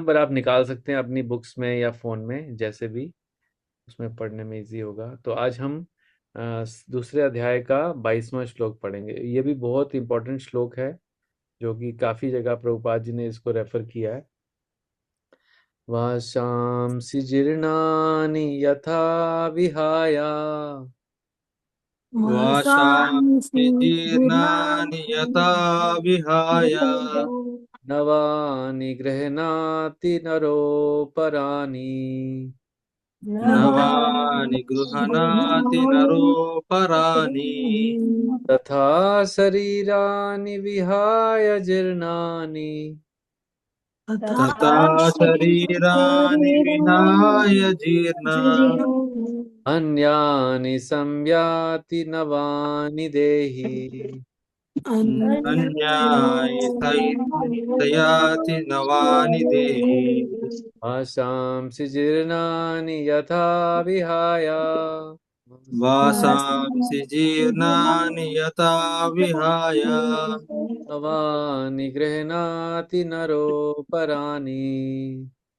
Number आप निकाल सकते हैं अपनी बुक्स में या फोन में, जैसे भी उसमें पढ़ने में इजी होगा। तो आज हम दूसरे अध्याय का 22वां श्लोक पढ़ेंगे। ये भी बहुत इंपॉर्टेंट श्लोक है, जो कि काफी जगह प्रभुपाद जी ने इसको रेफर किया है। वाशांसि जीर्णानि यथा विहाय वासांसि जीर्णानि यथा विहाय नवानि गृह्णाति नरोपराणि नवानि गृह्णाति नरोपराणि तथा शरीराणि विहाय जीर्णानि तथा शरीराणि विहाय जीर्णा अन्यानि संयाति नवानि देहि। अन्यायि तयाति नवानि देहि आशांसि जीर्णानि यथा विहाय वासांसि जीर्णानि यथा विहाय नवानि गृह्णाति नरोपराणि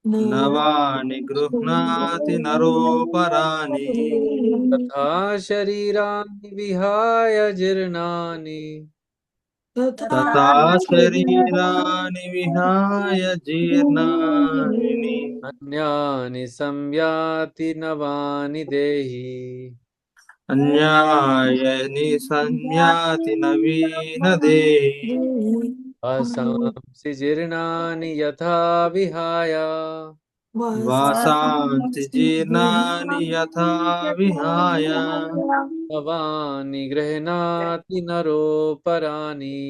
नवानि गृह्णाति नरोपराणि तथा शरीराणि विहाय जीर्णानि तथा शरीराणि विहाय जीर्णानि अन्यानि संयाति नवानि देहि। अन्यायनि संयाति नवीन देहि आशांसि जीर्णानि यथा विहाय वासांसि जीर्णानि यथा विहाय नवानि गृह्णाति नरोपराणि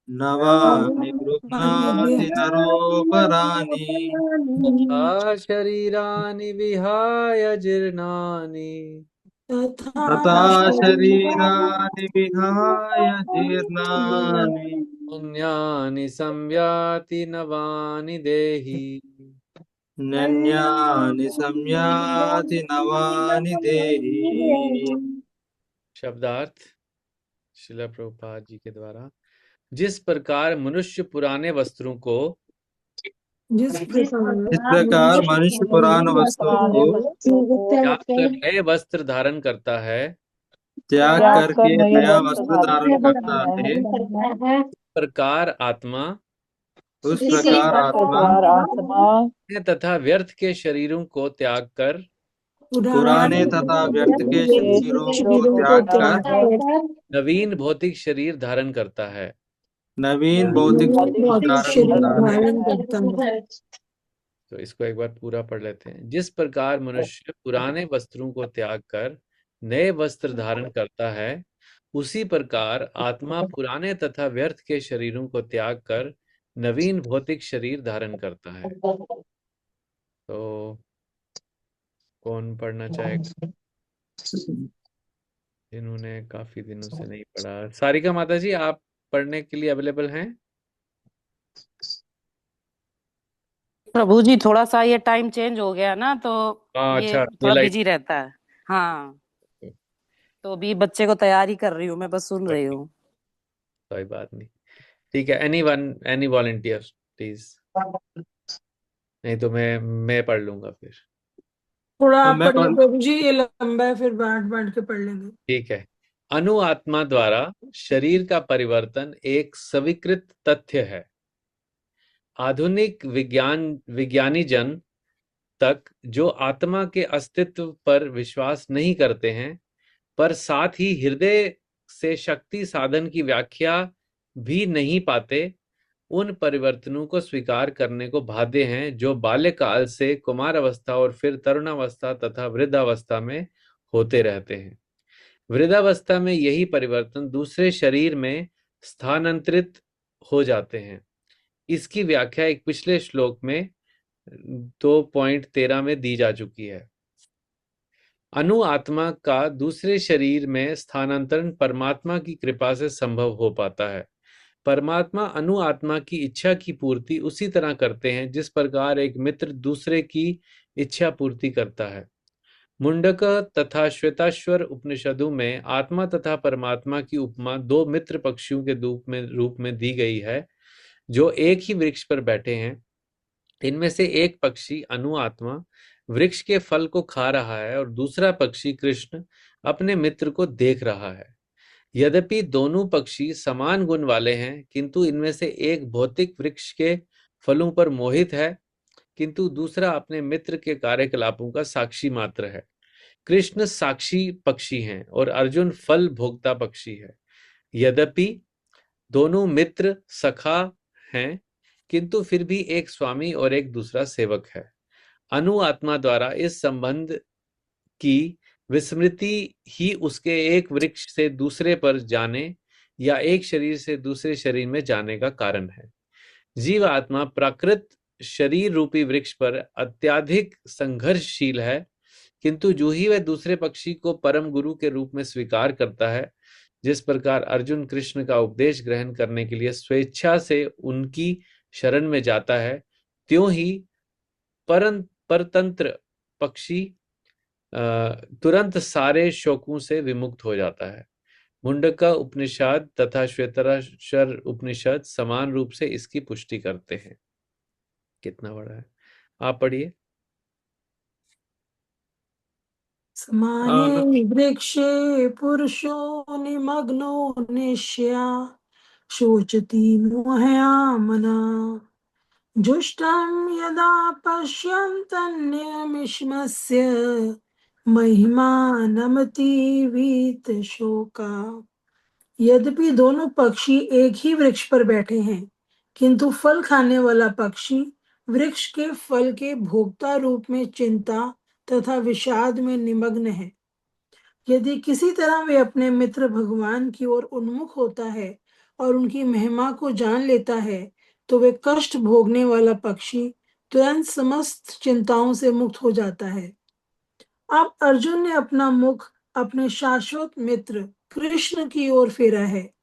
नवानि गृह्णाति नरोपराणि तथा शरीराणि विहाय जीर्णानि तथा शरीराणि विहाय जीर्णानि अन्यानि संयाति नवानि देहि। नन्यानि संयाति नवानि देहि शब्दार्थ शिला प्रभुपाद जी के द्वारा। जिस प्रकार मनुष्य पुराने वस्त्रों को जिस प्रकार मनुष्य पुराण वस्तुओं को त्याग कर नए वस्त्र धारण करता है, त्याग करके नया वस्त्र धारण करता है प्रकार आत्मा उस प्रकार आत्मा तथा व्यर्थ के शरीरों को त्याग कर पुराने तथा व्यर्थ के शरीरों को त्याग कर नवीन भौतिक शरीर धारण करता है। नवीन भौतिक शरीर धारण करता है। तो इसको एक बार पूरा पढ़ लेते हैं। जिस प्रकार मनुष्य पुराने वस्त्रों को त्याग कर नए वस्त्र धारण करता है, उसी प्रकार आत्मा पुराने तथा व्यर्थ के शरीरों को त्याग कर नवीन भौतिक शरीर धारण करता है। तो कौन पढ़ना चाहेगा, जिन्होंने काफी दिनों से नहीं पढ़ा? सारिका माता जी, आप पढ़ने के लिए अवेलेबल हैं? प्रभु जी, थोड़ा सा ये टाइम चेंज हो गया ना, तो ये अच्छा, थोड़ा लाइट बिजी रहता है। हाँ, तो अभी बच्चे को तैयारी कर रही हूँ, मैं बस सुन रही हूँ। कोई बात नहीं, ठीक है। एनी वॉलंटियर प्लीज, नहीं तो मैं पढ़ लूंगा फिर। थोड़ा आप मैं पढ़िए प्रभु जी, ये लंबा है, फिर बांट बांट के पढ़ लेंगे। ठीक है। अनु आत्मा द्वारा शरीर का परिवर्तन एक स्वीकृत तथ्य है। आधुनिक विज्ञानी जन तक जो आत्मा के अस्तित्व पर विश्वास नहीं करते हैं, पर साथ ही हृदय से शक्ति साधन की व्याख्या भी नहीं पाते, उन परिवर्तनों को स्वीकार करने को बाध्य हैं जो बाल्यकाल से कुमार अवस्था और फिर तरुणावस्था तथा वृद्धावस्था में होते रहते हैं। वृद्धावस्था में यही परिवर्तन दूसरे शरीर में स्थानांतरित हो जाते हैं। इसकी व्याख्या एक पिछले श्लोक में 2.13 में दी जा चुकी है। अनु आत्मा का दूसरे शरीर में स्थानांतरण परमात्मा की कृपा से संभव हो पाता है। परमात्मा अनु आत्मा की इच्छा की पूर्ति उसी तरह करते हैं जिस प्रकार एक मित्र दूसरे की इच्छा पूर्ति करता है। मुंडक तथा श्वेताश्वर उपनिषदों में आत्मा तथा परमात्मा की उपमा दो मित्र पक्षियों के रूप में दी गई है, जो एक ही वृक्ष पर बैठे हैं। इनमें से एक पक्षी अनु आत्मा वृक्ष के फल को खा रहा है और दूसरा पक्षी कृष्ण अपने मित्र को देख रहा है। यद्यपि दोनों पक्षी समान गुण वाले हैं, किंतु इनमें से एक भौतिक वृक्ष के फलों पर मोहित है, किंतु दूसरा अपने मित्र के कार्यकलापों का साक्षी मात्र है। कृष्ण साक्षी पक्षी हैं और अर्जुन फल भोक्ता पक्षी है। यद्यपि दोनों मित्र सखा हैं, किंतु फिर भी एक स्वामी और एक दूसरा सेवक है। अनु आत्मा द्वारा इस संबंध की विस्मृति ही उसके एक वृक्ष से दूसरे पर जाने या एक शरीर से दूसरे शरीर में जाने का कारण है। जीव आत्मा प्राकृत शरीर रूपी वृक्ष पर अत्यधिक संघर्षशील है, किंतु जो ही वह दूसरे पक्षी को परम गुरु के रूप में स्वीकार करता है, जिस प्रकार अर्जुन कृष्ण का उपदेश ग्रहण करने के लिए स्वेच्छा से उनकी शरण में जाता है, त्यों ही परतंत्र पक्षी तुरंत सारे शोकों से विमुक्त हो जाता है। मुंडका उपनिषद तथा श्वेताश्वर उपनिषद समान रूप से इसकी पुष्टि करते हैं। कितना बड़ा है, आप पढ़िए। समाने वृक्षे पुरुषो निमग्नो निश्या शोचति मोहयामना जुष्टं यदा पश्यन्तन्यमिश्मस्य महिमानमतीवीत शोका। यद्यपि दोनों पक्षी एक ही वृक्ष पर बैठे हैं, किंतु फल खाने वाला पक्षी वृक्ष के फल के भोक्ता रूप में चिंता तथा विषाद में निमग्न है। यदि किसी तरह वे अपने मित्र भगवान की ओर उन्मुख होता है और उनकी महिमा को जान लेता है, तो वे कष्ट भोगने वाला पक्षी तुरंत समस्त चिंताओं से मुक्त हो जाता है। अब अर्जुन ने अपना मुख अपने शाश्वत मित्र कृष्ण की ओर फेरा है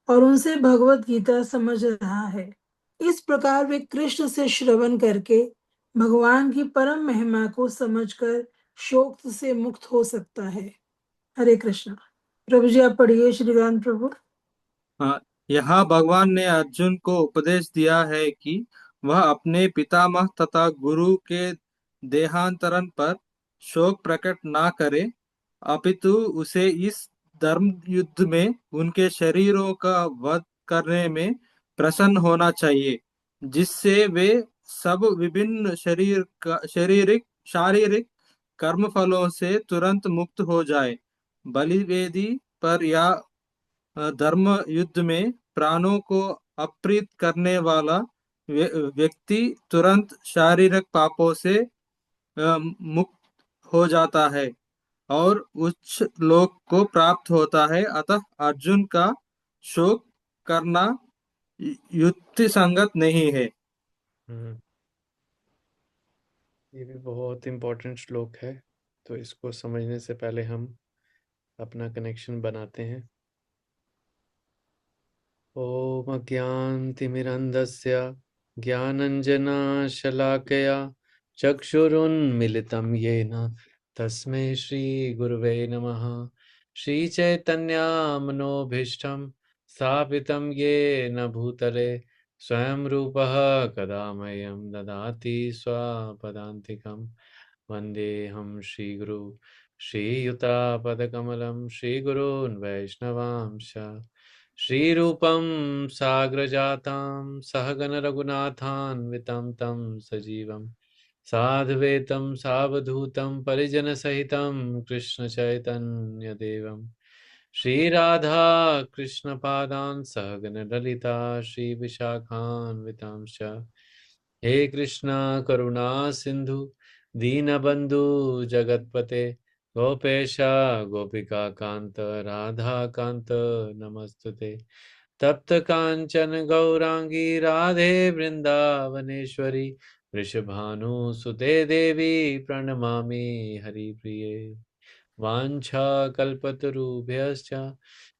और उनसे भगवत गीता समझ रहा है। इस प्रकार वे कृष्ण से श्रवण करके भगवान की परम महिमा को समझकर शोक से मुक्त हो सकता है। हरे कृष्णा। प्रभु जी आप पढ़िए। श्री राम प्रभु। हाँ, यहाँ भगवान ने अर्जुन को उपदेश दिया है कि वह अपने पितामह तथा गुरु के देहांतरण पर शोक प्रकट ना करे, अपितु उसे इस धर्म युद्ध में उनके शरीरों का वध करने में प्रसन्न होना चाहिए, जिससे वे सब विभिन्न शारीरिक शारीरिक कर्म फलों से तुरंत मुक्त हो जाए। बलिवेदी पर या धर्म युद्ध में प्राणों को अप्रीत करने वाला व्यक्ति तुरंत शारीरिक पापों से मुक्त हो जाता है और उच्च लोक को प्राप्त होता है। अतः अर्जुन का शोक करना युक्ति संगत नहीं है। ये भी बहुत इंपॉर्टेंट श्लोक है, तो इसको समझने से पहले हम अपना कनेक्शन बनाते हैं। ओम अज्ञानतिमिरन्धस्य ज्ञानञ्जनशलाकया चक्षुरुन्मिलितं येन तस्मै श्रीगुरुवे नमः। श्रीचैतन्यमनोभीष्टं स्थापितं येन भूतले स्वयं रूपः कदा मह्यं ददाति स्वपदान्तिकं। वन्देऽहं श्रीगुरु श्रीयुतापदकमलं श्रीगुरून् वैष्णवांश श्रीरूपं साग्रजातं सहगण रघुनाथान्वितं तं सजीवं साद्वैतं सावधूतं परिजनसहितं कृष्ण चैतन्य देवं श्रीराधा कृष्णपादान् सहगण ललिता श्रीविशाखान्वितांश्च। हे कृष्णा करुणा सिंधु दीनबंधु जगतपते गोपेश गोपिका कांत राधा कांत नमस्तुते। तप्त कांचन गौरांगी राधे वृंदावनेश्वरी वृषभानुसुते देवी प्रणमामि हरिप्रिये। वाञ्छा कल्पतरुभ्यश्च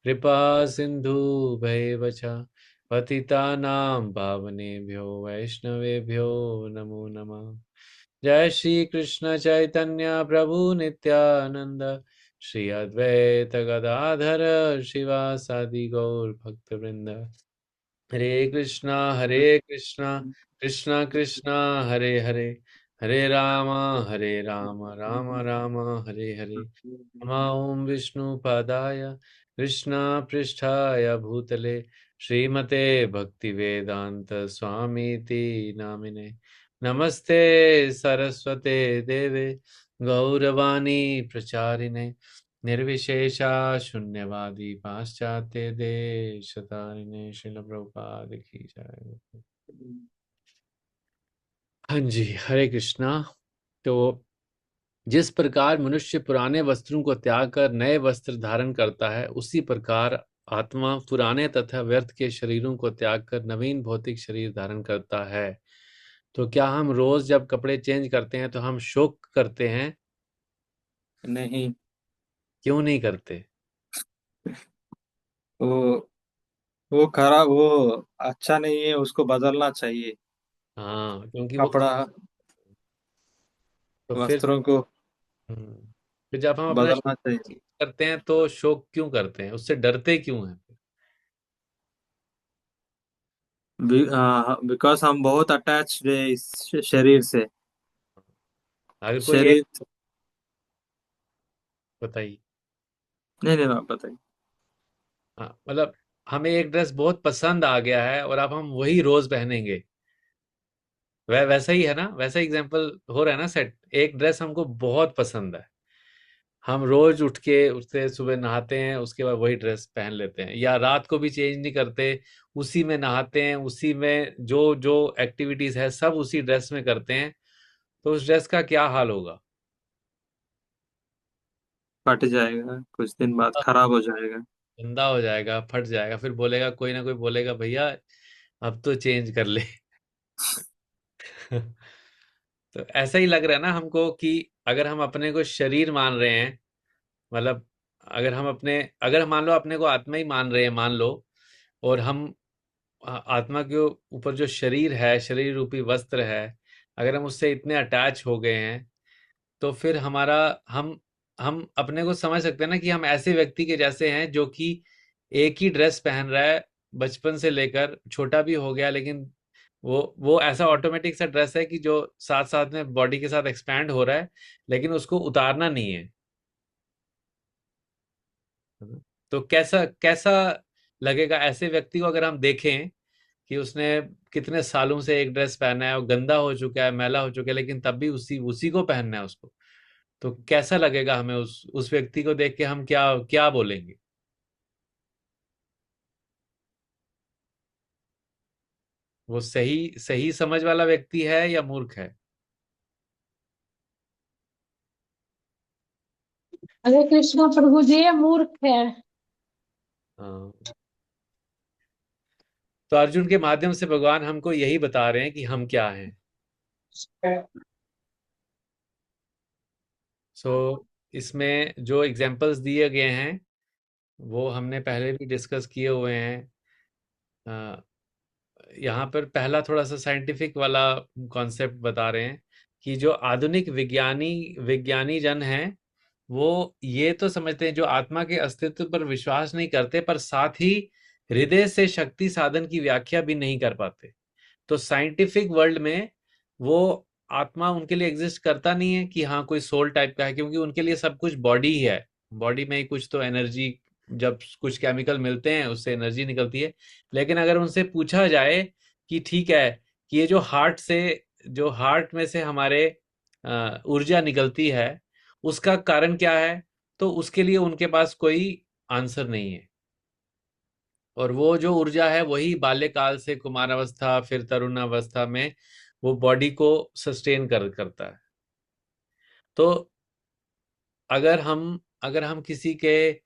कृपा सिन्धुभ्यैव च पतितानां पावनेभ्यो वैष्णवेभ्यो नमो नमः। जय श्री कृष्ण चैतन्य प्रभु नित्यानंद श्री अद्वैत गदाधर शिवासादि गौर भक्तवृंद। हरे कृष्णा कृष्णा कृष्णा हरे हरे, हरे राम राम राम हरे हरे। नमः ओम विष्णुपादाय कृष्णा पृष्ठाय भूतले श्रीमते भक्ति वेदांत स्वामीति नामिने। नमस्ते सरस्वते देवे गौरवाणी प्रचारिणे, निर्विशेषा शून्यवादी पाश्चात्य देशतारिणे। श्रील प्रभुपाद की जय। हाँ जी, हरे कृष्णा। तो जिस प्रकार मनुष्य पुराने वस्त्रों को त्याग कर नए वस्त्र धारण करता है, उसी प्रकार आत्मा पुराने तथा व्यर्थ के शरीरों को त्याग कर नवीन भौतिक शरीर धारण करता है। तो क्या हम रोज जब कपड़े चेंज करते हैं तो हम शोक करते हैं? नहीं, क्यों नहीं करते? वो वो खराब, वो अच्छा नहीं है, उसको बदलना चाहिए। हाँ, क्योंकि वो कपड़ा, तो फिर वस्त्रों को फिर जब हम अपना बदलना चाहिए। change करते हैं तो शोक क्यों करते हैं? उससे डरते क्यों हैं? बिकॉज हम बहुत अटैच्ड है इस शरीर से। अगर कोई एक शरीर। बताइए। नहीं नहीं, आप बताइए। हाँ, मतलब हमें एक ड्रेस बहुत पसंद आ गया है और अब हम वही रोज पहनेंगे। वह वैसा ही है ना, वैसा एग्जांपल हो रहा है ना सेट। एक ड्रेस हमको बहुत पसंद है, हम रोज उठ के उससे सुबह नहाते हैं, उसके बाद वही ड्रेस पहन लेते हैं, या रात को भी चेंज नहीं करते, उसी में नहाते हैं, उसी में जो जो एक्टिविटीज है सब उसी ड्रेस में करते हैं। तो उस ड्रेस का क्या हाल होगा? फट जाएगा, कुछ दिन बाद खराब हो जाएगा। गंदा हो जाएगा, फट जाएगा, फिर बोलेगा, कोई ना कोई बोलेगा, भैया अब तो चेंज कर ले। तो ऐसा ही लग रहा है ना हमको कि अगर हम अपने को शरीर मान रहे हैं, मतलब अगर मान लो अपने को आत्मा ही मान रहे हैं, मान लो, और हम आत्मा के ऊपर जो शरीर है, शरीर रूपी वस्त्र है, अगर हम उससे इतने अटैच हो गए हैं, तो फिर हमारा हम अपने को समझ सकते हैं ना कि हम ऐसे व्यक्ति के जैसे हैं जो कि एक ही ड्रेस पहन रहा है बचपन से लेकर, छोटा भी हो गया, लेकिन वो ऐसा ऑटोमेटिक सा ड्रेस है कि जो साथ साथ में बॉडी के साथ एक्सपैंड हो रहा है, लेकिन उसको उतारना नहीं है। तो कैसा कैसा लगेगा ऐसे व्यक्ति को अगर हम देखें कि उसने कितने सालों से एक ड्रेस पहना है और गंदा हो चुका है, मैला हो चुका है, लेकिन तब भी उसी उसी को पहनना है उसको। तो कैसा लगेगा हमें उस व्यक्ति को देख के? हम क्या क्या बोलेंगे? वो सही सही समझ वाला व्यक्ति है या मूर्ख है? अरे कृष्णा प्रभु जी, ये मूर्ख है। हाँ। तो अर्जुन के माध्यम से भगवान हमको यही बता रहे हैं कि हम क्या हैं। सो इसमें जो एग्जाम्पल्स दिए गए हैं वो हमने पहले भी डिस्कस किए हुए हैं। अ, यहाँ पर पहला थोड़ा सा साइंटिफिक वाला कॉन्सेप्ट बता रहे हैं कि जो आधुनिक विज्ञानी जन हैं, वो ये तो समझते हैं, जो आत्मा के अस्तित्व पर विश्वास नहीं करते, पर साथ ही हृदय से शक्ति साधन की व्याख्या भी नहीं कर पाते। तो साइंटिफिक वर्ल्ड में वो आत्मा उनके लिए एग्जिस्ट करता नहीं है कि हाँ कोई सोल टाइप का है, क्योंकि उनके लिए सब कुछ बॉडी ही है। बॉडी में ही कुछ तो एनर्जी, जब कुछ केमिकल मिलते हैं उससे एनर्जी निकलती है। लेकिन अगर उनसे पूछा जाए कि ठीक है, कि ये जो हार्ट में से हमारे ऊर्जा निकलती है, उसका कारण क्या है, तो उसके लिए उनके पास कोई आंसर नहीं है। और वो जो ऊर्जा है वही बाल्यकाल से कुमारावस्था फिर तरुणावस्था में वो बॉडी को सस्टेन करता है। तो अगर हम किसी के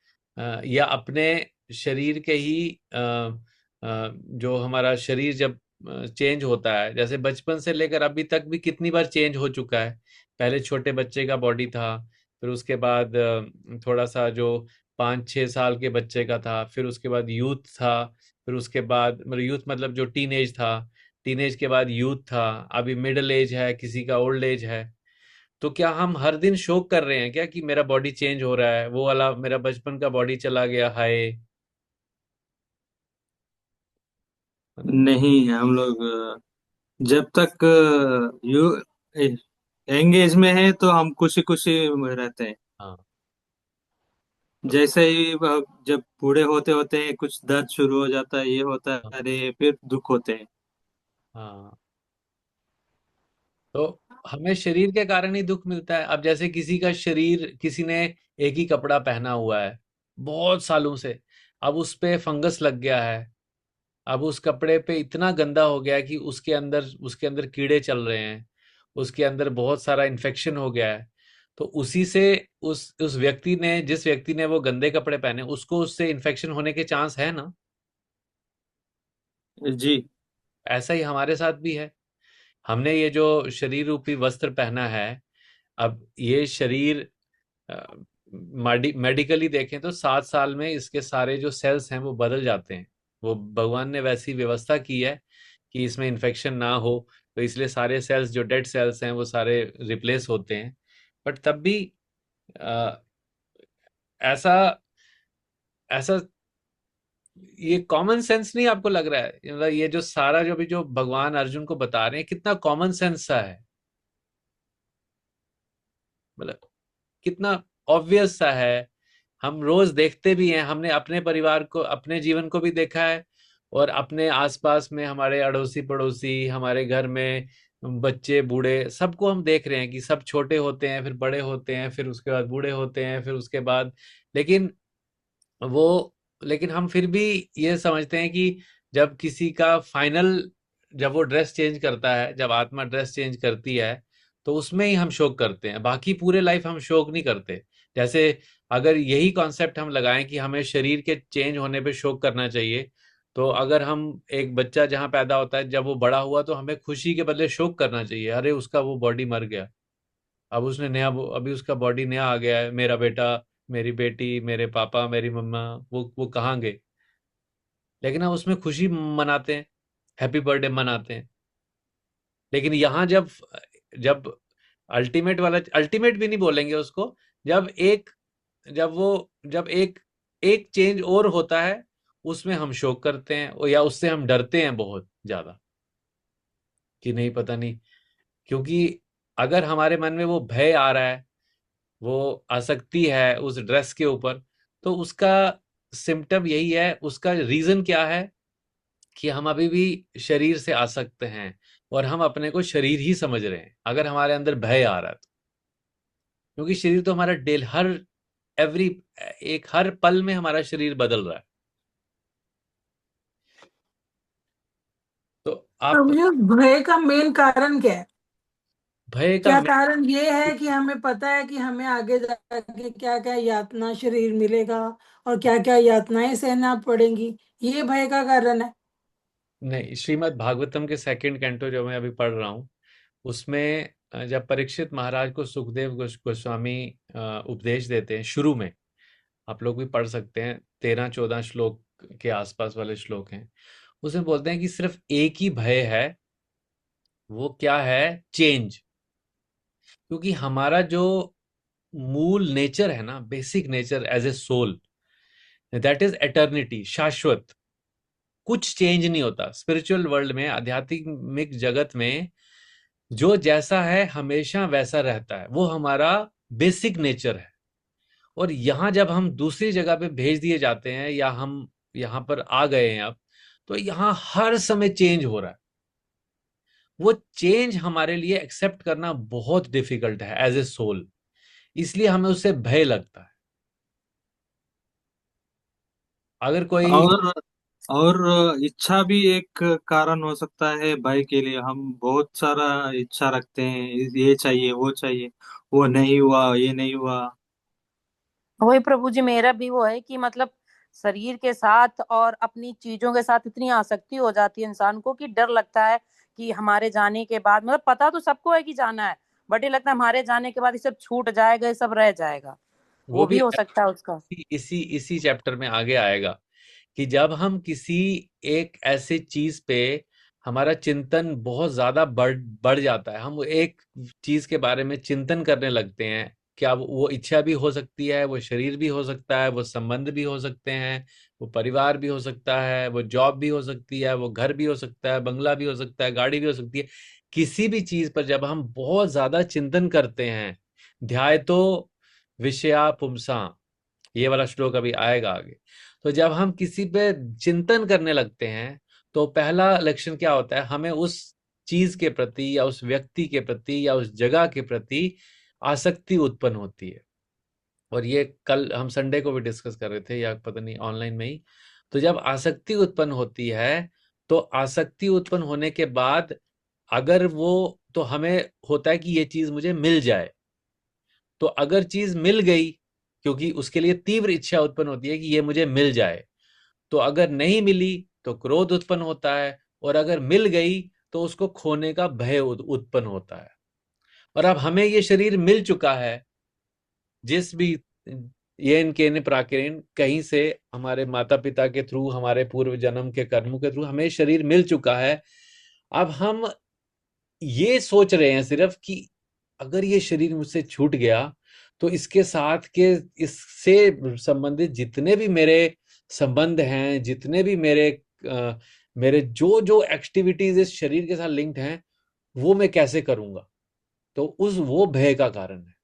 या अपने शरीर के ही जो हमारा शरीर जब चेंज होता है, जैसे बचपन से लेकर अभी तक भी कितनी बार चेंज हो चुका है। पहले छोटे बच्चे का बॉडी था, फिर उसके बाद थोड़ा सा जो 5-6 साल के बच्चे का था, फिर उसके बाद यूथ था, फिर उसके बाद मतलब यूथ मतलब जो टीनेज था, टीनेज के बाद यूथ था, अभी मिडिल एज है, किसी का ओल्ड एज है। तो क्या हम हर दिन शोक कर रहे हैं क्या कि मेरा बॉडी चेंज हो रहा है, वो वाला मेरा बचपन का बॉडी चला गया, हाय? है ना? नहीं, हम लोग जब तक यू यंग एज में है तो हम खुशी खुशी रहते हैं। हाँ। जैसे ही जब बूढ़े होते होते हैं कुछ दर्द शुरू हो जाता है, ये होता हाँ। है, अरे फिर दुख होते हैं। हाँ। तो हमें शरीर के कारण ही दुख मिलता है। अब जैसे किसी का शरीर, किसी ने एक ही कपड़ा पहना हुआ है बहुत सालों से, अब उस पे फंगस लग गया है, अब उस कपड़े पे इतना गंदा हो गया है कि उसके अंदर कीड़े चल रहे हैं, उसके अंदर बहुत सारा इन्फेक्शन हो गया है। तो उसी से उस व्यक्ति ने, जिस व्यक्ति ने वो गंदे कपड़े पहने, उसको उससे इन्फेक्शन होने के चांस है ना। जी। ऐसा ही हमारे साथ भी है। हमने ये जो शरीर रूपी वस्त्र पहना है, अब ये शरीर मेडिकली देखें तो 7 साल में इसके सारे जो सेल्स हैं वो बदल जाते हैं। वो भगवान ने वैसी व्यवस्था की है कि इसमें इन्फेक्शन ना हो, तो इसलिए सारे सेल्स, जो डेड सेल्स हैं, वो सारे रिप्लेस होते हैं। बट तब भी अ, ऐसा ऐसा ये कॉमन सेंस नहीं आपको लग रहा है? मतलब ये जो सारा जो भगवान अर्जुन को बता रहे हैं, कितना कॉमन सेंस सा है, मतलब कितना ऑब्वियस सा है। हम रोज देखते भी हैं, हमने अपने परिवार को, अपने जीवन को भी देखा है, और अपने आसपास में हमारे अड़ोसी पड़ोसी, हमारे घर में बच्चे बूढ़े, सबको हम देख रहे हैं कि सब छोटे होते हैं, फिर बड़े होते हैं, फिर उसके बाद बूढ़े होते हैं, फिर उसके बाद, लेकिन वो लेकिन हम फिर भी ये समझते हैं कि जब किसी का फाइनल, जब वो ड्रेस चेंज करता है, जब आत्मा ड्रेस चेंज करती है, तो उसमें ही हम शोक करते हैं, बाकी पूरे लाइफ हम शोक नहीं करते। जैसे अगर यही कॉन्सेप्ट हम लगाएं कि हमें शरीर के चेंज होने पे शोक करना चाहिए, तो अगर हम, एक बच्चा जहां पैदा होता है, जब वो बड़ा हुआ तो हमें खुशी के बदले शोक करना चाहिए, अरे उसका वो बॉडी मर गया, अब उसने नया, अभी उसका बॉडी नया आ गया है, मेरा बेटा, मेरी बेटी, मेरे पापा, मेरी मम्मा, वो कहाँ गए? लेकिन हम उसमें खुशी मनाते हैं, हैप्पी बर्थडे मनाते हैं। लेकिन यहाँ जब जब अल्टीमेट वाला, अल्टीमेट भी नहीं बोलेंगे उसको, जब एक जब वो जब एक एक चेंज और होता है, उसमें हम शोक करते हैं, या उससे हम डरते हैं बहुत ज्यादा, कि नहीं, पता नहीं, क्योंकि अगर हमारे मन में वो भय आ रहा है, वो आसक्ति है उस ड्रेस के ऊपर, तो उसका सिम्टम यही है, उसका रीजन क्या है, कि हम अभी भी शरीर से आसक्त हैं, और हम अपने को शरीर ही समझ रहे हैं, अगर हमारे अंदर भय आ रहा है तो। क्योंकि शरीर तो हमारा डेल हर एवरी एक हर पल में हमारा शरीर बदल रहा है। तो आप, अब ये भय का मेन कारण क्या है? भय का क्या कारण ये है कि हमें पता है कि हमें आगे जाके क्या क्या यातना शरीर मिलेगा और क्या क्या यातनाएं सहना पड़ेंगी, ये भय का कारण है? नहीं, श्रीमद् भागवतम के सेकंड कैंटो जो मैं अभी पढ़ रहा हूँ, उसमें जब परीक्षित महाराज को सुखदेव गोस्वामी उपदेश देते हैं शुरू में, आप लोग भी पढ़ सकते हैं, 13-14 श्लोक के आसपास वाले श्लोक हैं, उसमें बोलते हैं कि सिर्फ एक ही भय है, वो क्या है? चेंज। क्योंकि हमारा जो मूल नेचर है ना, basic nature as a soul, that is eternity, शाश्वत, कुछ चेंज नहीं होता। स्पिरिचुअल वर्ल्ड में, आध्यात्मिक जगत में, जो जैसा है हमेशा वैसा रहता है, वो हमारा बेसिक नेचर है। और यहाँ जब हम दूसरी जगह पे भेज दिए जाते हैं, या हम यहाँ पर आ गए हैं अब, तो यहाँ हर समय चेंज हो रहा है। वो चेंज हमारे लिए एक्सेप्ट करना बहुत डिफिकल्ट है एज ए सोल, इसलिए हमें उससे भय लगता है। अगर कोई, और और इच्छा भी एक कारण हो सकता है भय के लिए। हम बहुत सारा इच्छा रखते हैं, ये चाहिए वो चाहिए, वो नहीं हुआ, ये नहीं हुआ। वही प्रभु जी, मेरा भी वो है कि मतलब शरीर के साथ और अपनी चीजों के साथ इतनी आसक्ति हो जाती है इंसान को कि डर लगता है कि हमारे जाने के बाद, मतलब पता तो सबको है कि जाना है, बट ये लगता है हमारे जाने के बाद ये सब छूट जाएगा, ये सब रह जाएगा। वो वो भी भी हो सकता है उसका। इसी इसी चैप्टर में आगे आएगा, कि जब हम किसी एक ऐसे चीज पे, हमारा चिंतन बहुत ज्यादा बढ़ बढ़ जाता है, हम एक चीज के बारे में चिंतन करने लगते हैं, क्या वो इच्छा भी हो सकती है, वो शरीर भी हो सकता है, वो संबंध भी हो सकते हैं, वो परिवार भी हो सकता है, वो जॉब भी हो सकती है, वो घर भी हो सकता है, बंगला भी हो सकता है, गाड़ी भी हो सकती है। किसी भी चीज पर जब हम बहुत ज्यादा चिंतन करते हैं, ध्यायतो विषया पुंसा, ये वाला श्लोक अभी आएगा आगे। तो जब हम किसी पे चिंतन करने लगते हैं तो पहला लक्षण क्या होता है, हमें उस चीज के प्रति या उस व्यक्ति के प्रति या उस जगह के प्रति आसक्ति उत्पन्न होती है। और ये कल हम संडे को भी डिस्कस कर रहे थे, या पता नहीं ऑनलाइन में ही। तो जब आसक्ति उत्पन्न होती है, तो आसक्ति उत्पन्न होने के बाद अगर वो, तो हमें होता है कि ये चीज मुझे मिल जाए। तो अगर चीज मिल गई, क्योंकि उसके लिए तीव्र इच्छा उत्पन्न होती है कि ये मुझे मिल जाए, तो अगर नहीं मिली तो क्रोध उत्पन्न होता है, और अगर मिल गई तो उसको खोने का भय उत्पन्न होता है। और अब हमें ये शरीर मिल चुका है, जिस भी येन केन प्राकेन कहीं से, हमारे माता पिता के थ्रू, हमारे पूर्व जन्म के कर्मों के थ्रू हमें शरीर मिल चुका है। अब हम ये सोच रहे हैं सिर्फ कि अगर ये शरीर मुझसे छूट गया तो इसके साथ के, इससे संबंधित जितने भी मेरे संबंध हैं, जितने भी मेरे जो जो एक्टिविटीज इस शरीर के साथ लिंक्ड हैं, वो मैं कैसे करूंगा। तो उस वो भय का कारण है।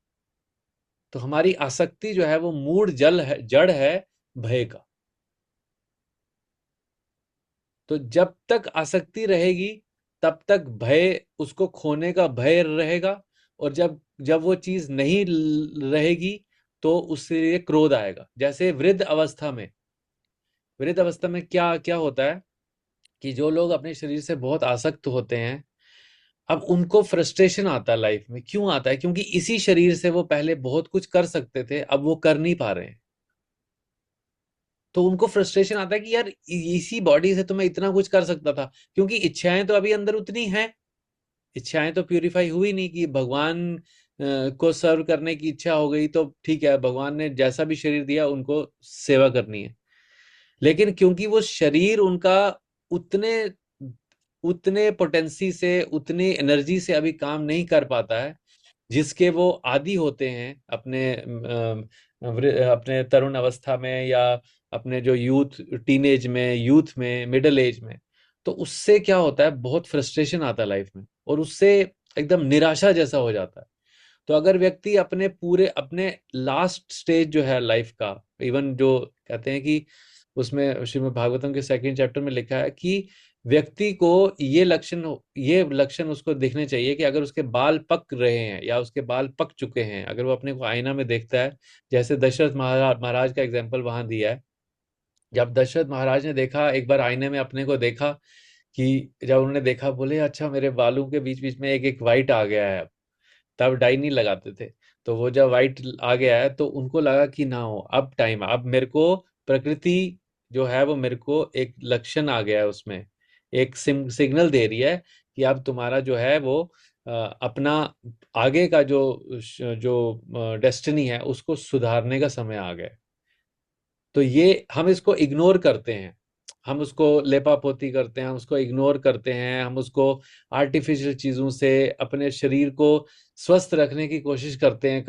तो हमारी आसक्ति जो है वो मूड जड़ है भय का। तो जब तक आसक्ति रहेगी तब तक भय, उसको खोने का भय रहेगा। और जब जब वो चीज नहीं रहेगी तो उससे क्रोध आएगा। जैसे वृद्ध अवस्था में क्या क्या होता है कि जो लोग अपने शरीर से बहुत आसक्त होते हैं, अब उनको फ्रस्ट्रेशन आता है लाइफ में। क्यों आता है? क्योंकि इसी शरीर से वो पहले बहुत कुछ कर सकते थे, अब वो कर नहीं पा रहे हैं। तो उनको फ्रस्ट्रेशन आता है कि यार इसी बॉडी से तो मैं इतना कुछ कर सकता था, क्योंकि इच्छाएं तो अभी अंदर उतनी हैं। इच्छाएं तो प्यूरिफाई हुई नहीं कि भगवान को सर्व करने की इच्छा हो गई तो ठीक है, भगवान ने जैसा भी शरीर दिया उनको सेवा करनी है। लेकिन क्योंकि वो शरीर उनका उतने उतने पोटेंसी से, उतनी एनर्जी से अभी काम नहीं कर पाता है जिसके वो आदी होते हैं अपने तरुण अवस्था में, या अपने जो यूथ, टीनेज में, यूथ में, मिडिल एज में। तो उससे क्या होता है, बहुत फ्रस्ट्रेशन आता है लाइफ में, और उससे एकदम निराशा जैसा हो जाता है। तो अगर व्यक्ति अपने लास्ट स्टेज जो है लाइफ का, इवन जो कहते हैं कि उसमें श्रीमद् भागवतम के सेकंड चैप्टर में लिखा है कि व्यक्ति को ये लक्षण उसको दिखने चाहिए कि अगर उसके बाल पक रहे हैं या उसके बाल पक चुके हैं, अगर वो अपने को आईना में देखता है। जैसे दशरथ महाराज का एग्जाम्पल वहां दिया है। जब दशरथ महाराज ने देखा, एक बार आईने में अपने को देखा, कि जब उन्होंने देखा, बोले अच्छा मेरे बालों के बीच बीच में एक एक वाइट आ गया है। तब डाई नहीं लगाते थे। तो वो जब वाइट आ गया है तो उनको लगा कि ना हो, अब टाइम, अब मेरे को प्रकृति जो है वो मेरे को एक लक्षण आ गया है, उसमें एक सिग्नल दे रही है कि अब तुम्हारा जो है वो अपना आगे का जो डेस्टिनी है उसको सुधारने का समय आ गया है। तो ये हम इसको इग्नोर करते हैं, हम उसको लेपापोती करते हैं, हम उसको इग्नोर करते हैं, हम उसको आर्टिफिशियल चीजों से अपने शरीर को स्वस्थ रखने की कोशिश करते हैं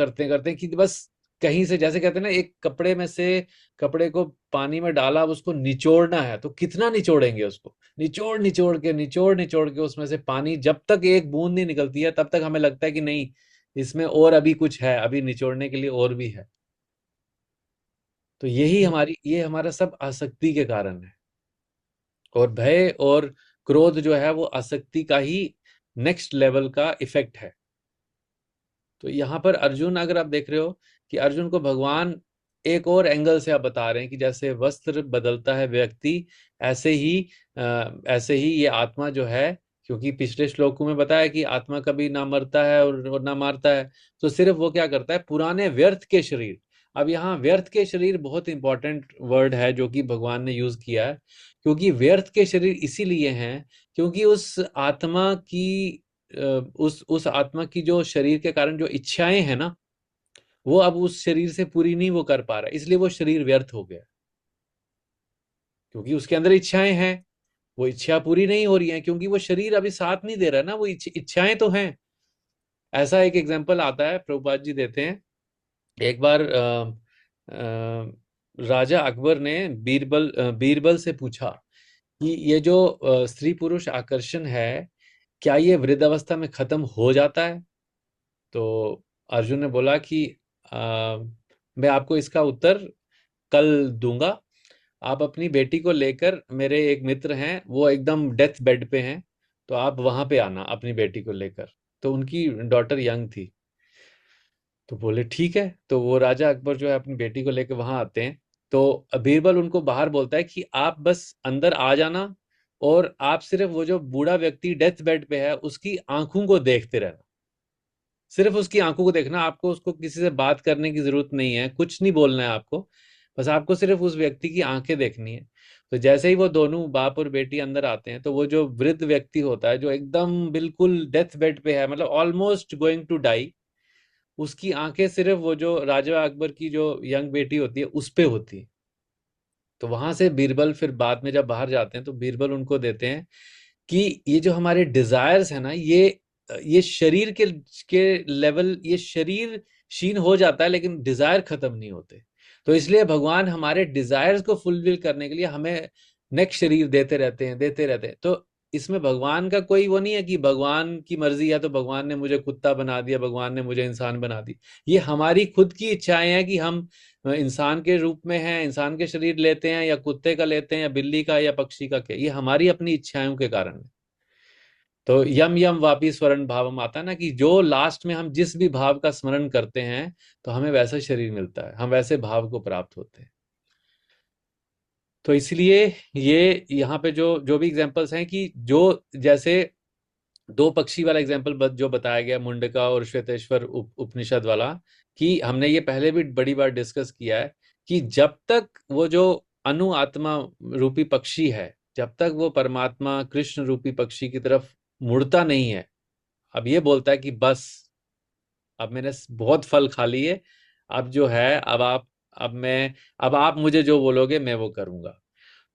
कि बस कहीं से, जैसे कहते हैं ना, एक कपड़े में से कपड़े को पानी में डाला, अब उसको निचोड़ना है तो कितना निचोड़ेंगे उसको, निचोड़ के उसमें से पानी जब तक एक बूंद नहीं निकलती है तब तक हमें लगता है कि नहीं, इसमें और अभी कुछ है, अभी निचोड़ने के लिए और भी है। तो ये हमारा सब आसक्ति के कारण है। और भय और क्रोध जो है वो आसक्ति का ही नेक्स्ट लेवल का इफेक्ट है। तो यहाँ पर अर्जुन, अगर आप देख रहे हो कि अर्जुन को भगवान एक और एंगल से आप बता रहे हैं कि जैसे वस्त्र बदलता है व्यक्ति, ऐसे ही ये आत्मा जो है, क्योंकि पिछले श्लोकों में बताया कि आत्मा कभी ना मरता है और ना मारता है। तो सिर्फ वो क्या करता है, पुराने व्यर्थ के शरीर। अब यहाँ व्यर्थ के शरीर बहुत इंपॉर्टेंट वर्ड है जो कि भगवान ने यूज किया है, क्योंकि व्यर्थ के शरीर इसीलिए हैं क्योंकि उस आत्मा की जो शरीर के कारण जो इच्छाएं हैं ना, वो अब उस शरीर से पूरी नहीं वो कर पा रहा, इसलिए वो शरीर व्यर्थ हो गया। क्योंकि उसके अंदर इच्छाएं हैं, वो इच्छा पूरी नहीं हो रही है क्योंकि वो शरीर अभी साथ नहीं दे रहा ना, वो इच्छाएं तो हैं। ऐसा एक एग्जांपल आता है, प्रभुपाद जी देते हैं एक बार राजा अकबर ने बीरबल से पूछा कि ये जो स्त्री पुरुष आकर्षण है, क्या ये वृद्धावस्था में खत्म हो जाता है? तो अर्जुन ने बोला कि मैं आपको इसका उत्तर कल दूंगा। आप अपनी बेटी को लेकर, मेरे एक मित्र हैं, वो एकदम डेथ बेड पे हैं, तो आप वहां पे आना अपनी बेटी को लेकर। तो उनकी डॉटर यंग थी। तो बोले ठीक है। तो वो राजा अकबर जो है अपनी बेटी को लेकर वहां आते हैं। तो बीरबल उनको बाहर बोलता है कि आप बस अंदर आ जाना, और आप सिर्फ वो जो बूढ़ा व्यक्ति डेथ बेड पे है उसकी आंखों को देखते रहना। सिर्फ उसकी आंखों को देखना, आपको उसको किसी से बात करने की जरूरत नहीं है, कुछ नहीं बोलना है आपको, बस आपको सिर्फ उस व्यक्ति की आंखें देखनी है। तो जैसे ही वो दोनों बाप और बेटी अंदर आते हैं, तो वो जो वृद्ध व्यक्ति होता है, जो एकदम बिल्कुल डेथ बेड पे है, मतलब ऑलमोस्ट गोइंग टू डाई, उसकी आंखें सिर्फ वो जो राजा अकबर की जो यंग बेटी होती है उस पे होती है। तो वहां से बीरबल फिर बाद में जब बाहर जाते हैं, तो बीरबल उनको देते हैं कि ये जो हमारे डिजायर्स है ना, ये शरीर के लेवल, ये शरीर क्षीण हो जाता है लेकिन डिजायर खत्म नहीं होते। तो इसलिए भगवान हमारे डिजायर्स को फुलफिल करने के लिए हमें नेक्स्ट शरीर देते रहते हैं। तो इसमें भगवान का कोई वो नहीं है कि भगवान की मर्जी है तो भगवान ने मुझे कुत्ता बना दिया, भगवान ने मुझे इंसान बना दी। ये हमारी खुद की इच्छाएं हैं कि हम इंसान के रूप में हैं, इंसान के शरीर लेते हैं, या कुत्ते का लेते हैं, या बिल्ली का, या पक्षी का, क्या, ये हमारी अपनी इच्छाओं के कारण है। तो यम यम वापी स्वरण भावम आता है ना, कि जो लास्ट में हम जिस भी भाव का स्मरण करते हैं, तो हमें वैसा शरीर मिलता है, हम वैसे भाव को प्राप्त होते हैं। तो इसलिए ये यहाँ पे जो जो भी एग्जांपल्स हैं, कि जो जैसे दो पक्षी वाला एग्जांपल जो बताया गया, मुंडका और श्वेतेश्वर उपनिषद वाला, कि हमने ये पहले भी बड़ी बार डिस्कस किया है कि जब तक वो जो अनु आत्मा रूपी पक्षी है, जब तक वो परमात्मा कृष्ण रूपी पक्षी की तरफ मुड़ता नहीं है, अब ये बोलता है कि बस अब मैंने बहुत फल खा लिए, अब जो है, अब आप मुझे जो बोलोगे मैं वो करूंगा।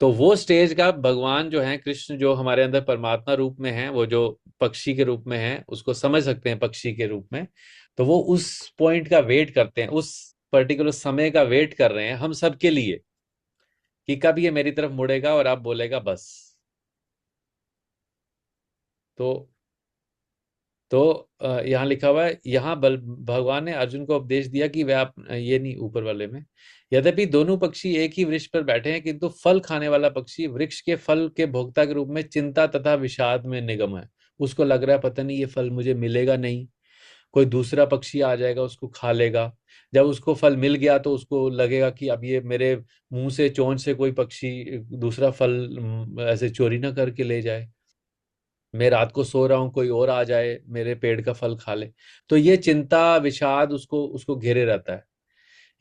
तो वो स्टेज का भगवान जो है, कृष्ण जो हमारे अंदर परमात्मा रूप में है, वो जो पक्षी के रूप में है, उसको समझ सकते हैं पक्षी के रूप में, तो वो उस पॉइंट का वेट करते हैं, उस पर्टिकुलर समय का वेट कर रहे हैं हम सबके लिए, कि कब ये मेरी तरफ मुड़ेगा और आप बोलेगा बस। तो यहाँ लिखा हुआ है, यहाँ बल भगवान ने अर्जुन को उपदेश दिया कि वह आप ये नहीं, ऊपर वाले में, यद्यपि दोनों पक्षी एक ही वृक्ष पर बैठे हैं, किंतु फल खाने वाला पक्षी वृक्ष के फल के भोक्ता के रूप में चिंता तथा विषाद में निगम है। उसको लग रहा है पता नहीं ये फल मुझे मिलेगा नहीं, कोई दूसरा पक्षी आ जाएगा उसको खा लेगा। जब उसको फल मिल गया तो उसको लगेगा कि अब ये मेरे मुंह से, चोंच से कोई पक्षी दूसरा फल ऐसे चोरी ना करके ले जाए, मैं रात को सो रहा हूँ कोई और आ जाए मेरे पेड़ का फल खा ले। तो ये चिंता विषाद उसको उसको घेरे रहता है।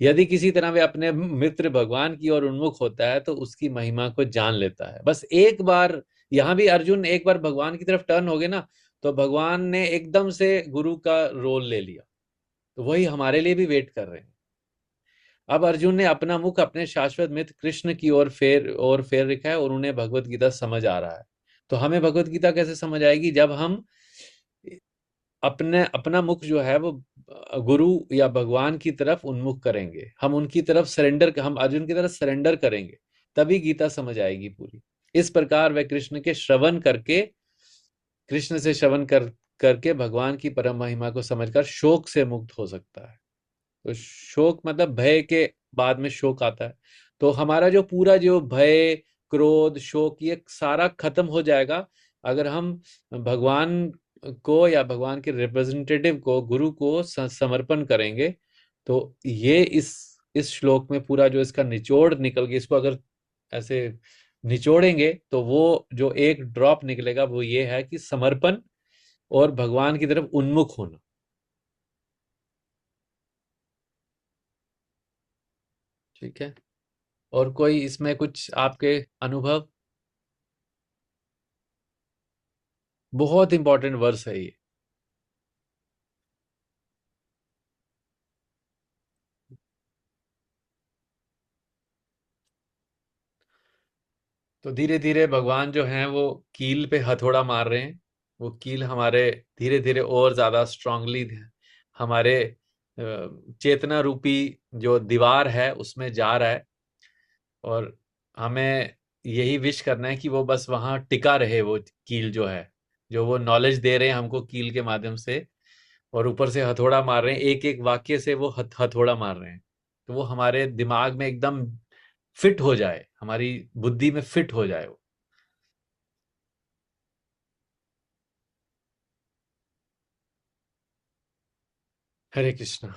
यदि किसी तरह वे अपने मित्र भगवान की ओर उन्मुख होता है, तो उसकी महिमा को जान लेता है। बस एक बार, यहाँ भी अर्जुन एक बार भगवान की तरफ टर्न हो गए ना, तो भगवान ने एकदम से गुरु का रोल ले लिया। तो वही हमारे लिए भी वेट कर रहे हैं। अब अर्जुन ने अपना मुख अपने शाश्वत मित्र कृष्ण की ओर फेर रखा है, और उन्हें भगवत गीता समझ आ रहा है। तो हमें भगवत गीता कैसे समझ आएगी? जब हम अपने अपना मुख जो है वो गुरु या भगवान की तरफ उन्मुख करेंगे, हम उनकी तरफ सरेंडर, हम अर्जुन की तरफ सरेंडर करेंगे, तभी गीता समझ आएगी पूरी। इस प्रकार वह कृष्ण के श्रवण करके, कृष्ण से श्रवण करके भगवान की परम महिमा को समझकर शोक से मुक्त हो सकता है। तो शोक मतलब भय के बाद में शोक आता है। तो हमारा जो पूरा जो भय, क्रोध, शोक, ये सारा खत्म हो जाएगा अगर हम भगवान को या भगवान के रिप्रेजेंटेटिव को, गुरु को समर्पण करेंगे। तो ये इस श्लोक में पूरा जो इसका निचोड़ निकल गया, इसको अगर ऐसे निचोड़ेंगे तो वो जो एक ड्रॉप निकलेगा वो ये है कि समर्पण और भगवान की तरफ उन्मुख होना। ठीक है, और कोई इसमें कुछ आपके अनुभव? बहुत इंपॉर्टेंट वर्स है ये। तो धीरे धीरे भगवान जो हैं वो कील पे हथौड़ा मार रहे हैं। वो कील हमारे धीरे धीरे और ज्यादा स्ट्रांगली हमारे चेतना रूपी जो दीवार है उसमें जा रहा है, और हमें यही विश करना है कि वो बस वहां टिका रहे, वो कील जो है, जो वो नॉलेज दे रहे हैं हमको कील के माध्यम से, और ऊपर से हथौड़ा मार रहे हैं, एक एक वाक्य से वो हथौड़ा मार रहे हैं, तो वो हमारे दिमाग में एकदम फिट हो जाए, हमारी बुद्धि में फिट हो जाए वो। हरे कृष्णा।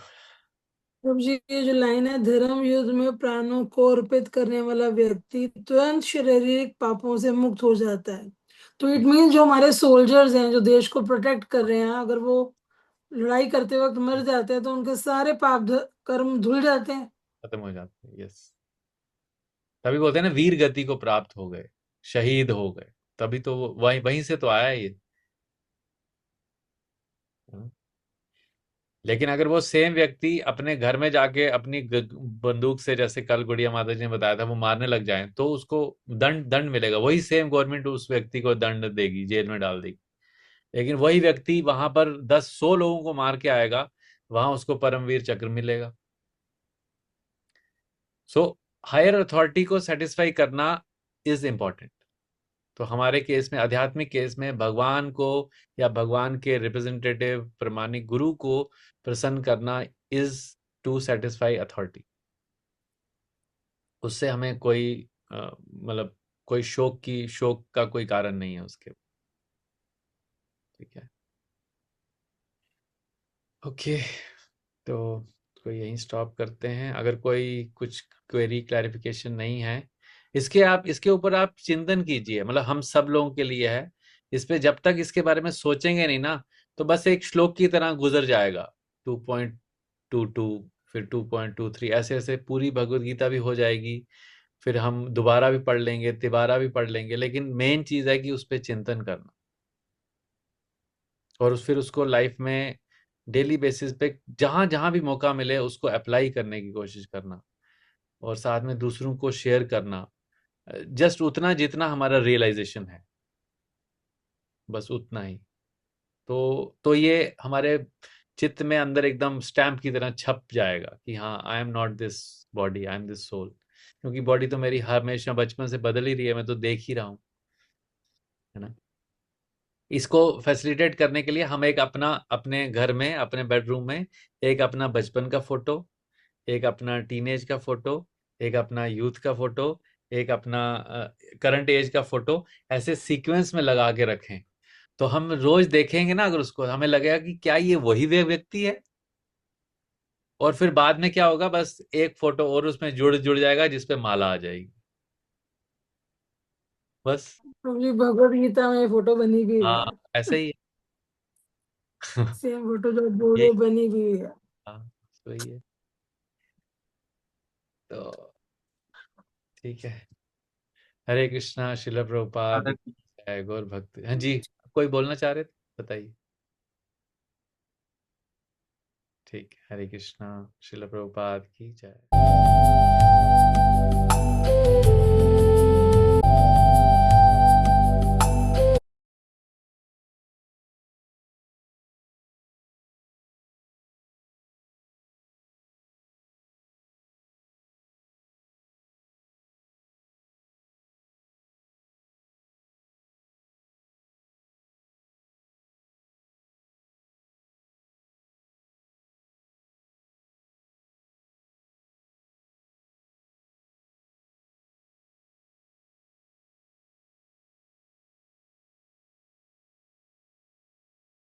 प्रभु जी, ये जो लाइन है, धर्म युद्ध में प्राणों को अर्पित करने वाला व्यक्ति तुरंत शारीरिक पापों से मुक्त हो जाता है। तो इट मीन जो हमारे सोल्जर्स हैं, जो देश को प्रोटेक्ट कर रहे हैं, अगर वो लड़ाई करते वक्त मर जाते हैं तो उनके सारे कर्म धुल जाते हैं। खत्म हो जाते हैं, यस। तभी बोलते हैं ना, वीर गति को प्राप्त हो गए, शहीद हो गए, तभी तो वहीं वहीं से तो आया ये। लेकिन अगर वो सेम व्यक्ति अपने घर में जाके अपनी बंदूक से, जैसे कल गुड़िया माता जी ने बताया था, वो मारने लग जाए, तो उसको दंड दंड मिलेगा, वही सेम गवर्नमेंट उस व्यक्ति को दंड देगी, जेल में डाल देगी। लेकिन वही व्यक्ति वहां पर 10-100 लोगों को मार के आएगा, वहां उसको परमवीर चक्र मिलेगा। सो हायर अथॉरिटी को सेटिस्फाई करना इज इंपॉर्टेंट। तो हमारे केस में, आध्यात्मिक केस में, भगवान को या भगवान के रिप्रेजेंटेटिव प्रमाणिक गुरु को प्रसन्न करना इज टू सेटिस्फाई अथॉरिटी। उससे हमें कोई मतलब कोई शोक का कोई कारण नहीं है उसके। ठीक है, ओके। तो यहीं स्टॉप करते हैं। अगर कोई कुछ क्वेरी क्लैरिफिकेशन नहीं है, इसके ऊपर आप चिंतन कीजिए, मतलब हम सब लोगों के लिए है। इस पे जब तक इसके बारे में सोचेंगे नहीं ना, तो बस एक श्लोक की तरह गुजर जाएगा। 2.22, फिर 2.23, ऐसे ऐसे पूरी भगवत गीता भी हो जाएगी, फिर हम दोबारा भी पढ़ लेंगे, तिबारा भी पढ़ लेंगे, लेकिन मेन चीज है कि उस पर चिंतन करना, और फिर उसको लाइफ में डेली बेसिस पे जहां जहां भी मौका मिले उसको अप्लाई करने की कोशिश करना, और साथ में दूसरों को शेयर करना, जस्ट उतना जितना हमारा रियलाइजेशन है, बस उतना ही। तो ये हमारे चित्त में अंदर एकदम स्टैम्प की तरह छप जाएगा कि हाँ, I am not this body, I am this soul. क्योंकि बॉडी तो मेरी हमेशा बचपन से बदल ही रही है, मैं तो देख ही रहा हूँ, है ना। इसको फैसिलिटेट करने के लिए हम एक अपना, अपने घर में, अपने बेडरूम में एक अपना बचपन का फोटो, एक अपना टीनेज का फोटो, एक अपना यूथ का फोटो, एक अपना करंट एज का फोटो, ऐसे सीक्वेंस में लगा के रखें। तो हम रोज देखेंगे ना, अगर उसको हमें लगेगा कि क्या ये वही वे व्यक्ति है। और फिर बाद में क्या होगा, बस एक फोटो और उसमें जुड़ जुड़ जाएगा, जिसपे माला आ जाएगी, बस। प्रभु जी, भगवत गीता में फोटो बनी भी हाँ, है, ऐसे ही है। सेम फोटो जो बोल ये, रहे बनी भी है। हाँ, सही है। तो ठीक है। हरे कृष्णा। शिला प्रभुपाद जय। गौर भक्त, हाँ जी, कोई बोलना चाह रहे थे, बताइए। ठीक है, हरे कृष्णा। शिला प्रभुपाद की जय।